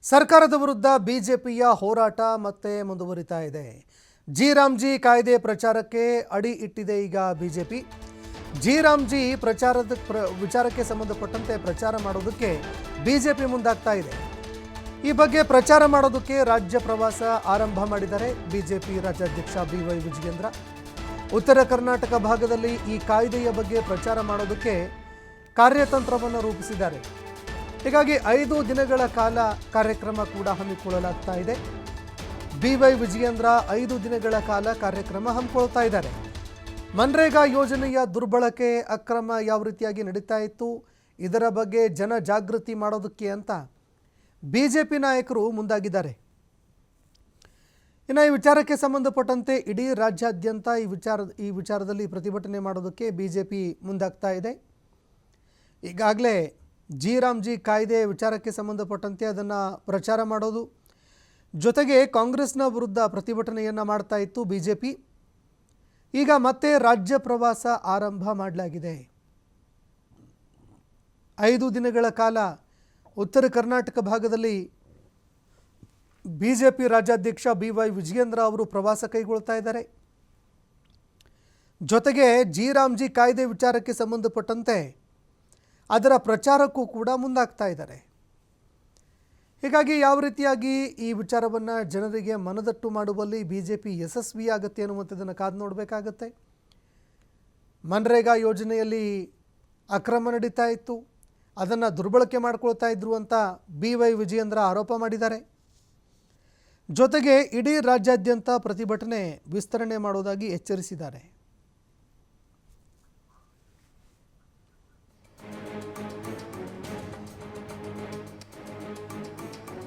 ಸರ್ಕಾರದ ವಿರುದ್ಧ ಬಿಜೆಪಿಯ ಹೋರಾಟ ಮತ್ತೆ ಮುಂದುವರಿತಾ ಇದೆ. ಜಿ ಕಾಯ್ದೆ ಪ್ರಚಾರಕ್ಕೆ ಅಡಿ ಇಟ್ಟಿದೆ ಈಗ ಬಿಜೆಪಿ. ಜಿ ವಿಚಾರಕ್ಕೆ ಸಂಬಂಧಪಟ್ಟಂತೆ ಪ್ರಚಾರ ಮಾಡೋದಕ್ಕೆ ಬಿಜೆಪಿ ಮುಂದಾಗ್ತಾ ಇದೆ. ಈ ಬಗ್ಗೆ ಪ್ರಚಾರ ಮಾಡೋದಕ್ಕೆ ರಾಜ್ಯ ಪ್ರವಾಸ ಆರಂಭ ಮಾಡಿದ್ದಾರೆ ಬಿಜೆಪಿ ರಾಜ್ಯಾಧ್ಯಕ್ಷ BY ವಿಜಯೇಂದ್ರ. ಉತ್ತರ ಕರ್ನಾಟಕ ಭಾಗದಲ್ಲಿ ಈ ಕಾಯ್ದೆಯ ಬಗ್ಗೆ ಪ್ರಚಾರ ಮಾಡೋದಕ್ಕೆ ಕಾರ್ಯತಂತ್ರವನ್ನು ರೂಪಿಸಿದ್ದಾರೆ. ಹೀಗಾಗಿ 5 ದಿನಗಳ ಕಾಲ ಕಾರ್ಯಕ್ರಮ ಕೂಡ ಹಮ್ಮಿಕೊಳ್ಳಲಾಗ್ತಾ ಇದೆ. BY ವಿಜಯೇಂದ್ರ 5 ದಿನಗಳ ಕಾಲ ಕಾರ್ಯಕ್ರಮ ಹಮ್ಮಿಕೊಳ್ತಾ ಇದ್ದಾರೆ. ಮನ್ರೇಗಾ ಯೋಜನೆಯ ದುರ್ಬಳಕೆ ಅಕ್ರಮ ಯಾವ ರೀತಿಯಾಗಿ ನಡೀತಾ ಇತ್ತು, ಇದರ ಬಗ್ಗೆ ಜನ ಜಾಗೃತಿ ಮಾಡೋದಕ್ಕೆ ಅಂತ ಬಿಜೆಪಿ ನಾಯಕರು ಮುಂದಾಗಿದ್ದಾರೆ. ಇನ್ನು ಈ ವಿಚಾರಕ್ಕೆ ಸಂಬಂಧಪಟ್ಟಂತೆ ಇಡೀ ರಾಜ್ಯಾದ್ಯಂತ ಈ ವಿಚಾರದಲ್ಲಿ ಪ್ರತಿಭಟನೆ ಮಾಡೋದಕ್ಕೆ ಬಿಜೆಪಿ ಮುಂದಾಗ್ತಾ ಇದೆ. ಈಗಾಗಲೇ ಜಿ ಕಾಯ್ದೆ ವಿಚಾರಕ್ಕೆ ಸಂಬಂಧಪಟ್ಟಂತೆ ಅದನ್ನು ಪ್ರಚಾರ ಮಾಡೋದು ಜೊತೆಗೆ ಕಾಂಗ್ರೆಸ್ನ ವಿರುದ್ಧ ಪ್ರತಿಭಟನೆಯನ್ನು ಮಾಡ್ತಾ ಇತ್ತು ಬಿಜೆಪಿ. ಈಗ ಮತ್ತೆ ರಾಜ್ಯ ಪ್ರವಾಸ ಆರಂಭ ಮಾಡಲಾಗಿದೆ. 5 ದಿನಗಳ ಕಾಲ ಉತ್ತರ ಕರ್ನಾಟಕ ಭಾಗದಲ್ಲಿ ಬಿಜೆಪಿ ರಾಜ್ಯಾಧ್ಯಕ್ಷ BY ವಿಜಯೇಂದ್ರ ಅವರು ಪ್ರವಾಸ ಕೈಗೊಳ್ತಾ ಇದ್ದಾರೆ. ಜೊತೆಗೆ ಜಿ ಕಾಯ್ದೆ ವಿಚಾರಕ್ಕೆ ಸಂಬಂಧಪಟ್ಟಂತೆ ಅದರ ಪ್ರಚಾರಕ್ಕೂ ಕೂಡ ಮುಂದಾಗ್ತಾ ಇದ್ದಾರೆ. ಹೀಗಾಗಿ ಯಾವ ರೀತಿಯಾಗಿ ಈ ವಿಚಾರವನ್ನು ಜನರಿಗೆ ಮನದಟ್ಟು ಮಾಡುವಲ್ಲಿ ಬಿಜೆಪಿ ಯಶಸ್ವಿಯಾಗುತ್ತೆ ಅನ್ನುವಂಥದ್ದನ್ನು ಕಾದು ನೋಡಬೇಕಾಗತ್ತೆ. ಮನ್ರೇಗಾ ಯೋಜನೆಯಲ್ಲಿ ಅಕ್ರಮ ನಡೀತಾ ಇತ್ತು, ಅದನ್ನು ದುರ್ಬಳಕೆ ಮಾಡ್ಕೊಳ್ತಾ ಇದ್ರು ಅಂತ BY ವಿಜಯೇಂದ್ರ ಆರೋಪ ಮಾಡಿದ್ದಾರೆ. ಜೊತೆಗೆ ಇಡೀ ರಾಜ್ಯಾದ್ಯಂತ ಪ್ರತಿಭಟನೆ ವಿಸ್ತರಣೆ ಮಾಡೋದಾಗಿ ಎಚ್ಚರಿಸಿದ್ದಾರೆ.